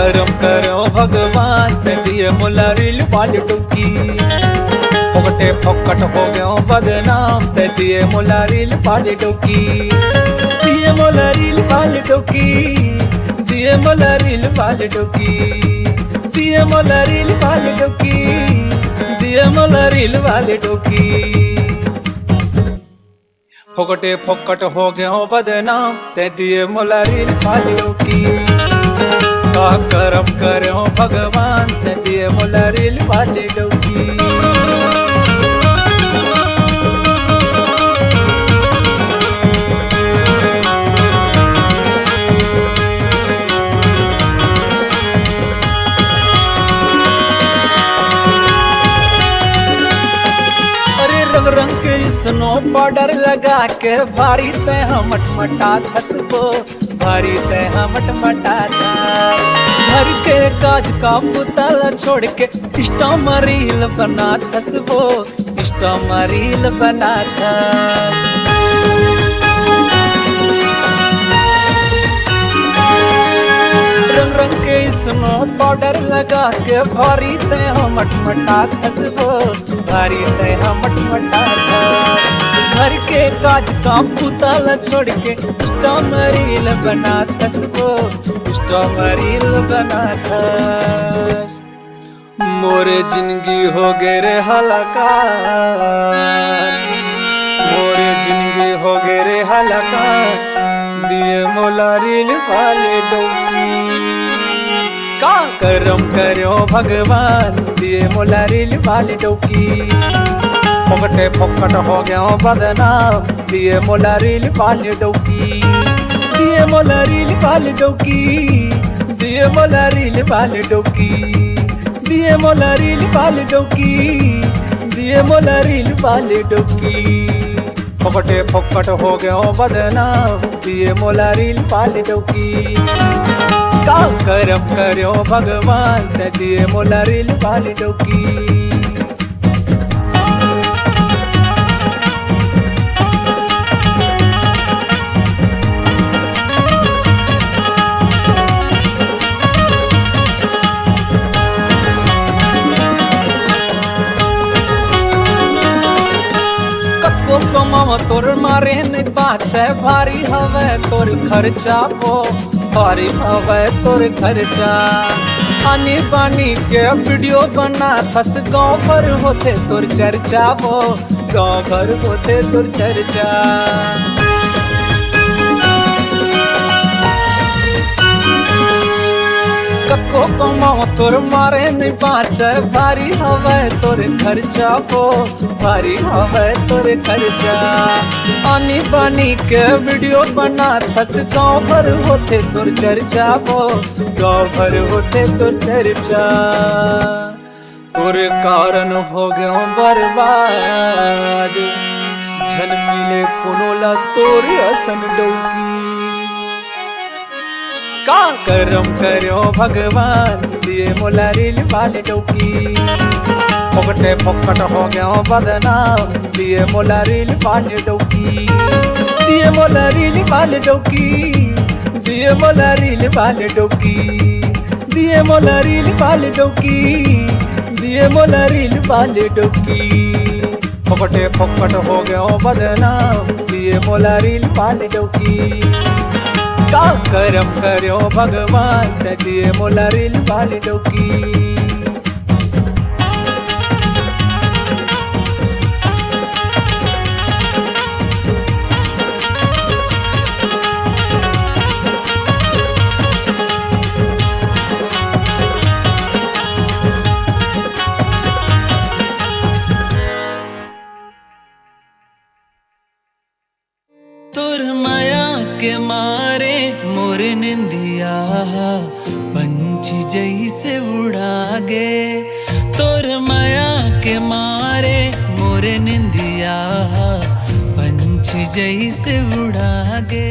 करम करो भगवान ते दिए मोला रील वाली डुबकी। फोकटे फोकट हो गयो बदनाम ते दिए मोला रील वाली डुबकी। दिए मोला रील वाली डुबकी, दिए मोला रील वाली डुबकी, दिए मोला रील वाली डुबकी, दिए मोला रील वाली डुबकी। फोकटे फोकट हो गयो बदनाम ते दिए मोला रील वाली डुबकी। का करम करो भगवान ते दिए मोला रील वाली डुबकी। रंग रंग के स्नो पाउडर लगा के भारी ते हम मटमटा थसबो, भारी ते हम मटमटा घर के काज का पुतला छोड़ के स्टॉम रील बना थसबो, स्टॉम रील बना थस। रंग रंग के स्नो पाउडर लगा के भारी ते हम मटमटा थसबो, भारी ते हम मटमटा थस। घर के काज का पुतला छोड़ के स्टॉम रील बना थसबो, स्टॉम रील बना थस। मोरे जिंदगी हो गए रे हलाकान, मोरे जिंदगी हो गए रे हलाकान दिए मोला रील वाले डुबकी। का करम करो भगवान दिए मोला रील वाली डुबकी। फोकटे फोकट हो गया बदनाम दिए मोला रील वाली डुबकी। दिए मोला रील वाली डुबकी, दिए मोला रील वाली डुबकी, दिए मोला रील वाली डुबकी, दिए मोला रील वाली डुबकी। फोकटे फोकट हो गयो बदनाम दिए मोला रील वाली डुबकी। का करम करो भगवान ते दिए मोला रील वाली डुबकी। कमावा तोर मारे नहीं बाछे भारी हवे तोर खर्चा पो, भारी हवे तोर खर्चा। आनी बानी के वीडियो बना थस गाँव भर होते तोर चर्चा पो, गाँव भर होते तोर चर्चा। कको कमावा तोर मारे नहीं बाछे भारी हवे तोर खर्चा पो, भारी हवे तोर खर्चा। आनी बानी के वीडियो बना थस गाँव भर होते तोर चर्चा पो, गाँव भर होते तोर चर्चा। तोर कारण हो गयो बर्बाद झन मिले कोनो ला तोर असन डुबकी। का करम करो भगवान दिए मोला रील वाली डुबकी। फोकटे फोकट हो गया बदनाम दिए मोला रील वाली डुबकी। दिए मोला रील वाली डुबकी, दिए मोला रील वाली डुबकी, दिए मोला रील वाली डुबकी, दिए मोला रील वाली डुबकी। फोकटे फोकट हो गया बदनाम दिए मोला रील वाली डुबकी। का करम करो भगवान ते दिए मोला रील वाली डुबकी। तोर माया के मारे मोरे निंदिया पंछी जैसे उड़ा गे। तोर माया के मारे मोरे निंदिया पंछी जैसे उड़ा गे।